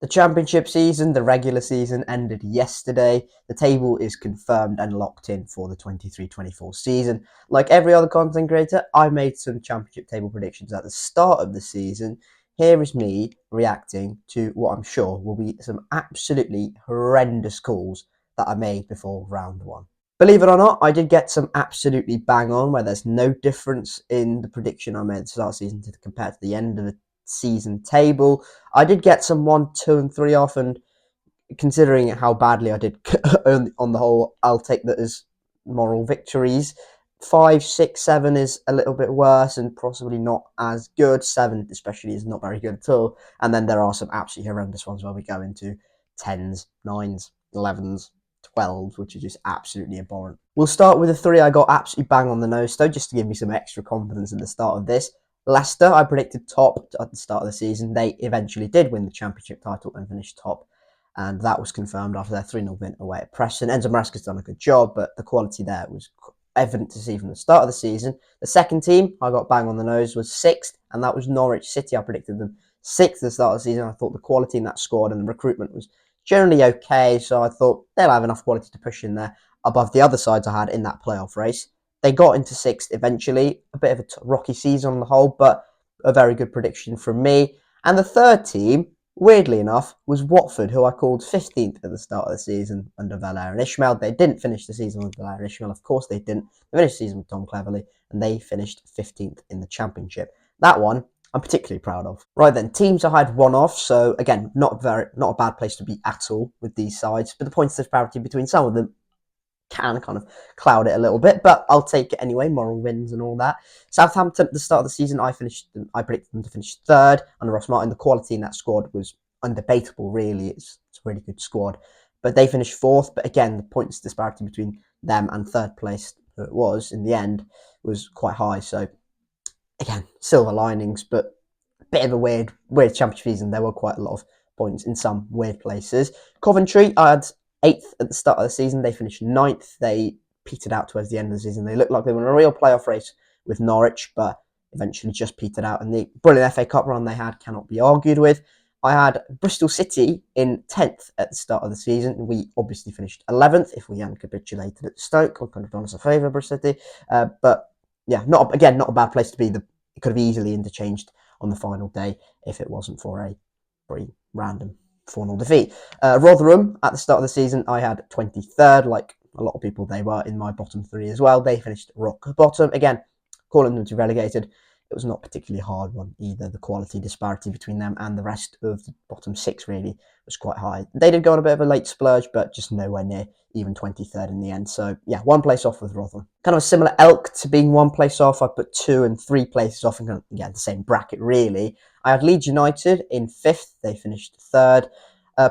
The championship season, the regular season, ended yesterday. The table is confirmed and locked in for the 23-24 season. Like every other content creator, I made some championship table predictions at the start of the season. Here is me reacting to what I'm sure will be some absolutely horrendous calls that I made before round one. Believe it or not, I did get some absolutely bang on where there's no difference in the prediction I made at the start of the season compared to the end of the season table. I did get some 1, 2, and 3 off, and considering how badly I did on the whole, I'll take that as moral victories. 5, 6, 7 is a little bit worse and possibly not as good. 7 especially is not very good at all. And then there are some absolutely horrendous ones where we go into 10s, 9s, 11s, 12s, which is just absolutely abhorrent. We'll start with the 3 I got absolutely bang on the nose, though, just to give me some extra confidence at the start of this. Leicester, I predicted top at the start of the season. They eventually did win the championship title and finished top, and that was confirmed after their 3-0 win away at Preston. Enzo Maresca's done a good job, but the quality there was evident to see from the start of the season. The second team I got bang on the nose was 6th, and that was Norwich City. I predicted them 6th at the start of the season. I thought the quality in that squad and the recruitment was generally okay, so I thought they'll have enough quality to push in there above the other sides I had in that playoff race. They got into 6th eventually. A bit of a rocky season on the whole, but a very good prediction from me. And the third team, weirdly enough, was Watford, who I called 15th at the start of the season under Valère and Ishmael. They didn't finish the season with Valère and Ishmael. Of course they didn't. They finished the season with Tom Cleverley, and they finished 15th in the championship. That one I'm particularly proud of. Right then, teams I had one off, so again, not a bad place to be at all with these sides, but the points disparity between some of them can kind of cloud it a little bit, but I'll take it anyway. Moral wins and all that. Southampton at the start of the season, I predicted them to finish 3rd under Ross Martin. The quality in that squad was undebatable, really. It's a really good squad, but they finished 4th. But again, the points disparity between them and 3rd place, who it was in the end, was quite high. So again, silver linings, but a bit of a weird championship season. There were quite a lot of points in some weird places. Coventry, I had 8th at the start of the season. They finished 9th. They petered out towards the end of the season. They looked like they were in a real playoff race with Norwich, but eventually just petered out. And the brilliant FA Cup run they had cannot be argued with. I had Bristol City in 10th at the start of the season. We obviously finished 11th. If we hadn't capitulated at Stoke, I could have done us a favour, Bristol City. But yeah, not a bad place to be. It could have easily interchanged on the final day if it wasn't for a pretty random 4-0 defeat. Rotherham, at the start of the season, I had 23rd, like a lot of people. They were in my bottom 3 as well. They finished rock bottom. Again, calling them to relegated, it was not a particularly hard one either. The quality disparity between them and the rest of the bottom 6 really was quite high. They did go on a bit of a late splurge, but just nowhere near even 23rd in the end. So yeah, 1 place off with Rotherham. Kind of a similar ilk to being 1 place off. I put 2 and 3 places off, and kind of, the same bracket really. I had Leeds United in 5th. They finished 3rd.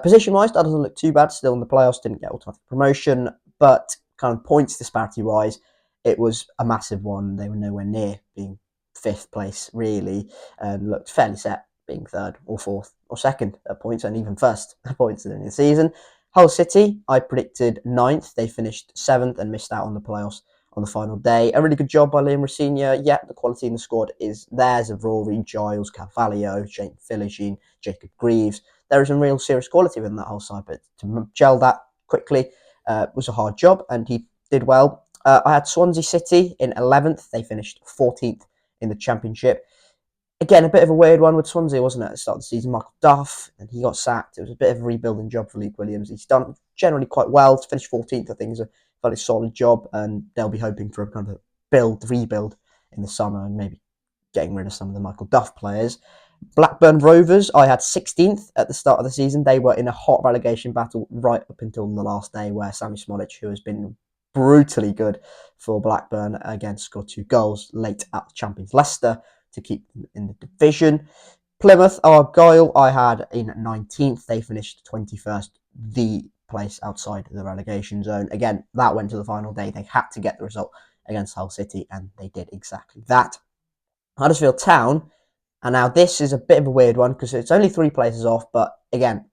Position-wise, that doesn't look too bad. Still in the playoffs, didn't get automatic promotion, but kind of points disparity-wise, it was a massive one. They were nowhere near being 5th place, really, and looked fairly set being 3rd or 4th or 2nd at points, and even 1st at points in the season. Hull City, I predicted 9th. They finished 7th and missed out on the playoffs on the final day. A really good job by Liam Rosenior. Yeah, the quality in the squad is theirs of Rory, Giles, Carvalho, Jake Philogene, Jacob Greaves. There is some real serious quality within that whole side, but to gel that quickly was a hard job, and he did well. I had Swansea City in 11th. They finished 14th in the championship. Again, a bit of a weird one with Swansea, wasn't it, at the start of the season? Michael Duff, and he got sacked. It was a bit of a rebuilding job for Luke Williams. He's done generally quite well. To finish 14th, I think, is a fairly solid job, and they'll be hoping for a kind of rebuild in the summer, and maybe getting rid of some of the Michael Duff players. Blackburn Rovers, I had 16th at the start of the season. They were in a hot relegation battle right up until the last day, where Sammy Smolich, who has been brutally good for Blackburn, again scored 2 goals late at the champions Leicester to keep them in the division. Plymouth Argyle, I had in 19th. They finished 21st, the place outside the relegation zone. Again, that went to the final day. They had to get the result against Hull City, and they did exactly that. Huddersfield Town, and now this is a bit of a weird one because it's only 3 places off, but again,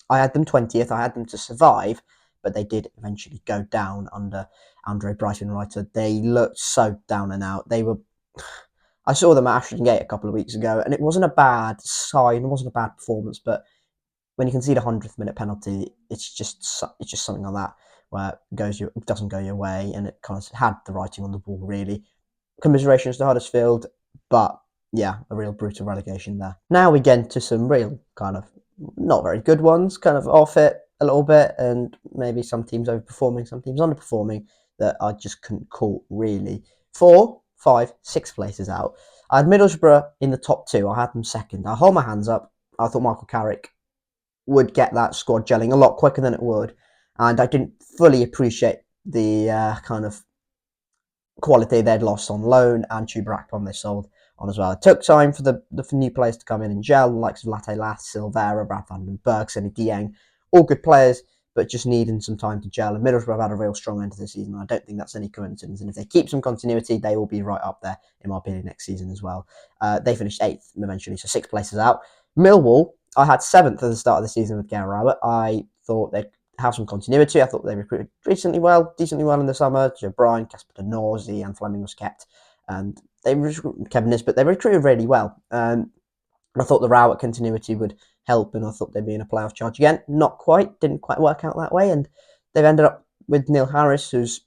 I had them 20th. I had them to survive, but they did eventually go down under Andre Brighton-Writer. They looked so down and out. I saw them at Ashton Gate a couple of weeks ago, and it wasn't a bad sign. It wasn't a bad performance, but when you concede a 100th minute penalty, it's just something like that where it doesn't go your way, and it kind of had the writing on the wall, really. Commiserations to Huddersfield, but yeah, a real brutal relegation there. Now we get into some real kind of not very good ones, kind of off it a little bit, and maybe some teams overperforming, some teams underperforming that I just couldn't call, really. 4, 5, 6 places out. I had Middlesbrough in the top 2. I had them second. I hold my hands up. I thought Michael Carrick would get that squad gelling a lot quicker than it would, and I didn't fully appreciate the kind of quality they'd lost on loan and Chuba Akpom they sold on as well. It took time for the new players to come in and gel, the likes of Latte Lath, Silvera, Brad van den Berg, Sonny Dieng, all good players, but just needing some time to gel. And Middlesbrough have had a real strong end to the season. I don't think that's any coincidence. And if they keep some continuity, they will be right up there, in my opinion, next season as well. They finished 8th eventually, so 6 places out. Millwall, I had 7th at the start of the season with Gary Rowett. I thought they'd have some continuity. I thought they recruited decently well in the summer. Joe Bryan, Casper de Norzi, and Fleming was kept. And Kevin Nisbet, they recruited really well. I thought the Rowett continuity would help, and I thought they'd be in a playoff charge again. Not quite, didn't quite work out that way, and they've ended up with Neil Harris, who's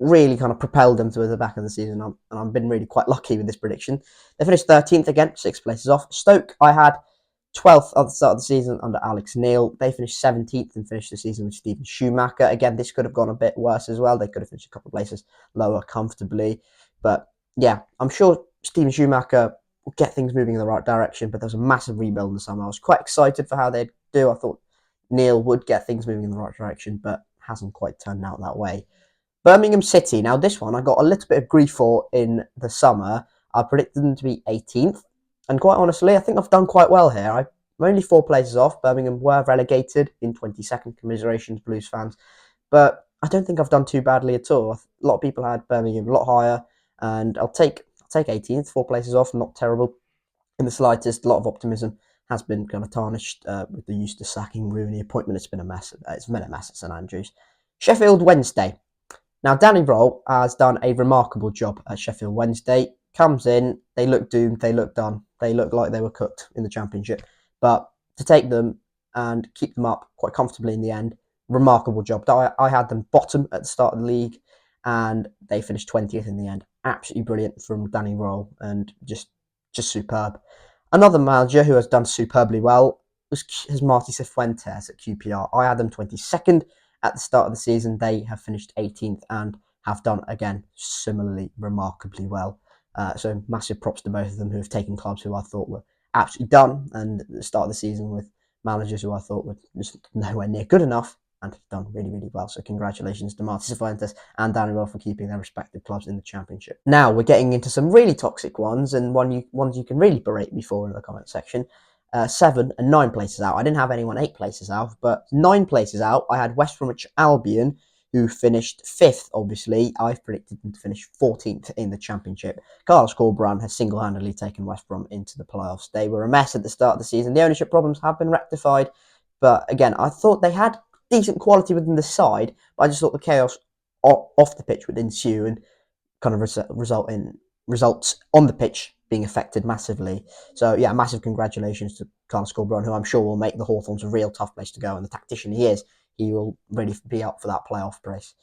really kind of propelled them to the back of the season, and I've been really quite lucky with this prediction. They finished 13th again, 6 places off. Stoke, I had 12th at the start of the season under Alex Neil. They finished 17th and finished the season with Stephen Schumacher. Again, this could have gone a bit worse as well. They could have finished a couple of places lower comfortably. But yeah, I'm sure Stephen Schumacher will get things moving in the right direction, but there's a massive rebuild in the summer. I was quite excited for how they'd do. I thought Neil would get things moving in the right direction, but hasn't quite turned out that way. Birmingham City. Now, this one I got a little bit of grief for in the summer. I predicted them to be 18th. And quite honestly, I think I've done quite well here. I'm only 4 places off. Birmingham were relegated in 22nd. Commiserations, Blues fans. But I don't think I've done too badly at all. A lot of people had Birmingham a lot higher. And I'll take 18th, 4 places off. Not terrible in the slightest. A lot of optimism has been kind of tarnished with the Eustace sacking, Rooney appointment. It's been a mess. It's been a mess at St Andrews. Sheffield Wednesday. Now, Danny Roll has done a remarkable job at Sheffield Wednesday. Comes in, they look doomed, they look done. They look like they were cooked in the Championship. But to take them and keep them up quite comfortably in the end, remarkable job. I had them bottom at the start of the league, and they finished 20th in the end. Absolutely brilliant from Danny Roll, and just superb. Another manager who has done superbly well is Marty Cifuentes at QPR. I had them 22nd at the start of the season. They have finished 18th and have done, again, similarly remarkably well. So massive props to both of them, who have taken clubs who I thought were absolutely done, and at the start of the season with managers who I thought were just nowhere near good enough, and have done really, really well. So congratulations to Marty Cifuentes and Danny Roll for keeping their respective clubs in the Championship. Now we're getting into some really toxic ones, and ones you can really berate me for in the comment section. 7 and 9 places out. I didn't have anyone 8 places out, but 9 places out, I had West Bromwich Albion, who finished 5th, obviously. I've predicted them to finish 14th in the Championship. Carlos Corberán has single-handedly taken West Brom into the playoffs. They were a mess at the start of the season. The ownership problems have been rectified, but again, I thought they had decent quality within the side, but I just thought the chaos off the pitch would ensue and kind of result in results on the pitch being affected massively. So yeah, massive congratulations to Carlos Corberán, who I'm sure will make the Hawthorns a real tough place to go, and the tactician he is, he will really be up for that playoff race.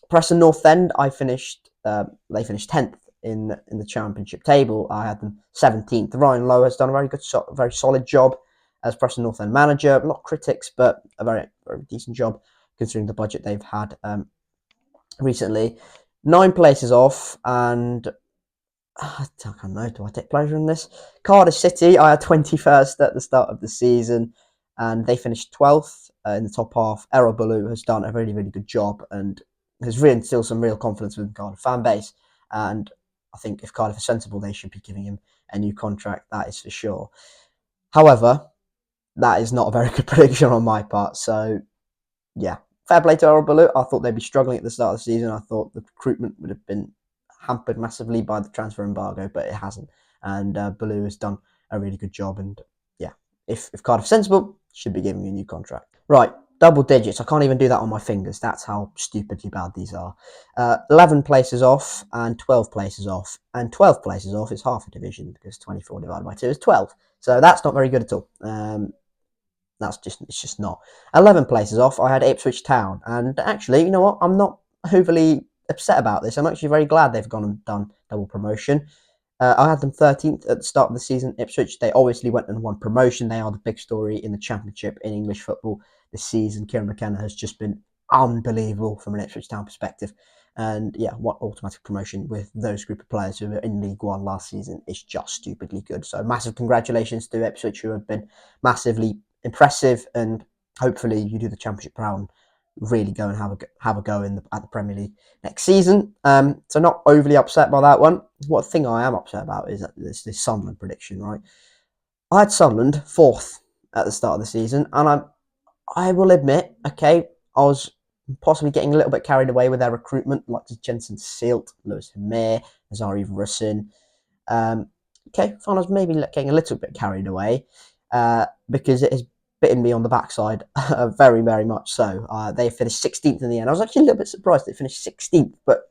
Preston North End, they finished 10th in the Championship table. I had them 17th. Ryan Lowe has done a very solid job as Preston North End manager. Not critics, but a very, very decent job considering the budget they've had recently. 9 places off, and I don't know, do I take pleasure in this? Cardiff City, I had 21st at the start of the season, and they finished 12th in the top half. Errol Ballou has done a really, really good job and has reinstilled some real confidence with the Cardiff fan base. And I think if Cardiff are sensible, they should be giving him a new contract, that is for sure. However, that is not a very good prediction on my part. So, yeah, fair play to Errol Ballou. I thought they'd be struggling at the start of the season. I thought the recruitment would have been hampered massively by the transfer embargo, but it hasn't. And Ballou has done a really good job. And yeah, if Cardiff sensible, should be giving me a new contract. Right, double digits. I can't even do that on my fingers. That's how stupidly bad these are. 11 places off and 12 places off. And 12 places off is half a division, because 24 divided by 2 is 12. So that's not very good at all. It's just not. 11 places off, I had Ipswich Town, and actually, you know what? I'm not overly upset about this. I'm actually very glad they've gone and done double promotion. I had them 13th at the start of the season. Ipswich, they obviously went and won promotion. They are the big story in the Championship in English football this season. Kieran McKenna has just been unbelievable from an Ipswich Town perspective. And yeah, what automatic promotion with those group of players who were in League One last season is just stupidly good. So massive congratulations to Ipswich, who have been massively impressive, and hopefully you do the Championship round, really go and have a go at the Premier League next season. So not overly upset by that one. What thing I am upset about is this Sunderland prediction, right? I had Sunderland 4th at the start of the season, and I will admit, okay, I was possibly getting a little bit carried away with their recruitment, like Jensen Seelt, Lewis Hamir, Azari Russin. Okay, I was maybe getting a little bit carried away because it has bitten me on the backside very, very much so. They finished 16th in the end. I was actually a little bit surprised they finished 16th, but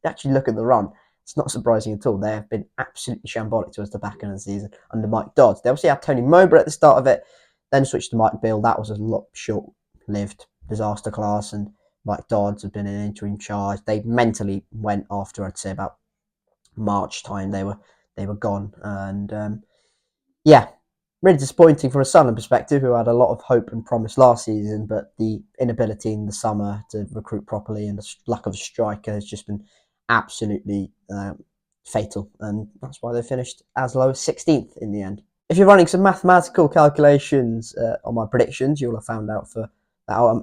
actually look at the run. It's not surprising at all. They have been absolutely shambolic towards the back end of the season under Mike Dodds. They obviously had Tony Mowbray at the start of it, then switched to Mike Beale. That was a lot short-lived disaster class, and Mike Dodds had been in interim charge. They mentally went after, I'd say, about March time. They were gone, and yeah, really disappointing from a Sunderland perspective, who had a lot of hope and promise last season, but the inability in the summer to recruit properly and the lack of a striker has just been absolutely fatal, and that's why they finished as low as 16th in the end. If you're running some mathematical calculations on my predictions, you'll have found out that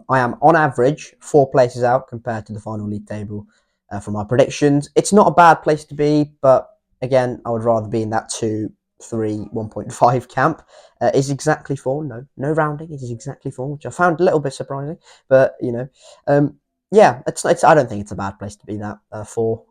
I am on average 4 places out compared to the final league table for my predictions. It's not a bad place to be, but again, I would rather be in that 2, 3, 1.5 camp. Is exactly 4. No rounding. It is exactly 4, which I found a little bit surprising. But yeah, it's. I don't think it's a bad place to be. That 4.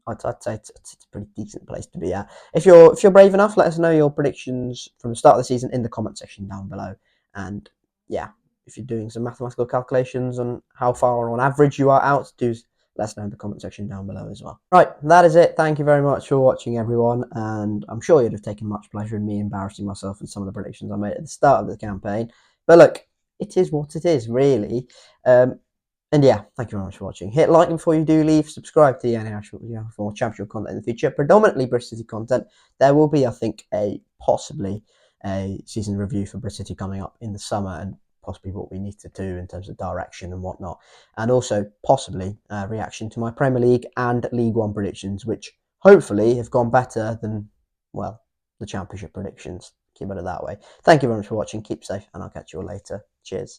I'd say it's a pretty decent place to be at. If you're brave enough, let us know your predictions from the start of the season in the comment section down below. And yeah, if you're doing some mathematical calculations on how far on average you are out, do let us know in the comment section down below as well. Right, that is it. Thank you very much for watching, everyone, and I'm sure you'd have taken much pleasure in me embarrassing myself with some of the predictions I made at the start of the campaign. But look, it is what it is, really. And yeah, thank you very much for watching. Hit like before you do leave. Subscribe to the NAL for more championship content in the future, predominantly Bristol City content. There will be, I think, possibly a season review for Bristol City coming up in the summer, and possibly what we need to do in terms of direction and whatnot, and also possibly a reaction to my Premier League and League One predictions, which hopefully have gone better than, well, the Championship predictions. Keep it that way. Thank you very much for watching. Keep safe, and I'll catch you all later. Cheers.